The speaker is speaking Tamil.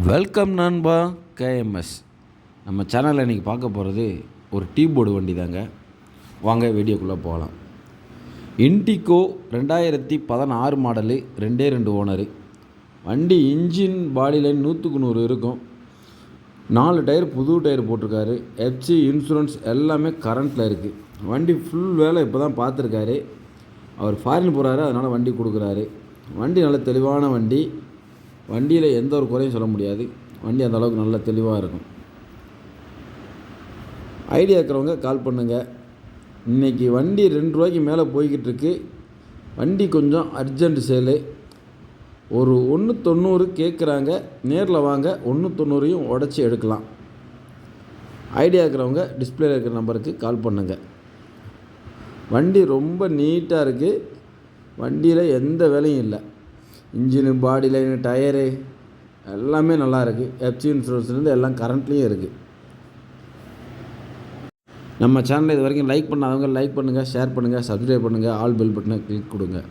வெல்கம் நண்பா கேஎம்எஸ். நம்ம சேனலில் இன்றைக்கி பார்க்க போகிறது ஒரு டீ போர்டு வண்டி தாங்க. வாங்க வீடியோக்குள்ளே போகலாம். Indigo 2016 model, 2 owner. வண்டி இன்ஜின் பாடி லைன் 100க்கு 100 இருக்கும். 4 டயர் புது டயர் போட்டிருக்காரு. எஃப்சி இன்சூரன்ஸ் எல்லாமே கரண்ட்டில் இருக்குது. வண்டி ஃபுல் வேலை இப்போ தான் பார்த்துருக்காரு. அவர் ஃபாரின் போகிறாரு, அதனால் வண்டி கொடுக்குறாரு. வண்டி நல்ல தெளிவான வண்டி. வண்டியில் எந்த ஒரு குறையும் சொல்ல முடியாது. வண்டி அந்த அளவுக்கு நல்ல தெளிவாக இருக்கும். ஐடியா இருக்கிறவங்க கால் பண்ணுங்கள். இன்றைக்கி வண்டி 2 ரூபாய்க்கு மேலே போய்கிட்டு இருக்கு. வண்டி கொஞ்சம் அர்ஜென்ட் சேலு. ஒரு 190 கேட்குறாங்க. நேரில் வாங்க, 190 உடச்சி எடுக்கலாம். ஐடியா இருக்கிறவங்க டிஸ்பிளேல இருக்கிற நம்பருக்கு கால் பண்ணுங்கள். வண்டி ரொம்ப நீட்டாக இருக்குது. வண்டியில் எந்த வேலையும் இல்லை. இன்ஜினு, பாடி லைனு, டயரு எல்லாமே நல்லா இருக்குது. எஃப்சி இன்சூரன்ஸ்லேருந்து எல்லாம் கரண்ட்லேயும் இருக்குது. நம்ம சேனலை இது வரைக்கும் லைக் பண்ணாதவங்க லைக் பண்ணுங்கள், ஷேர் பண்ணுங்கள், சப்ஸ்கிரைப் பண்ணுங்கள், ஆல் பெல் பட்டனை கிளிக் கொடுங்க.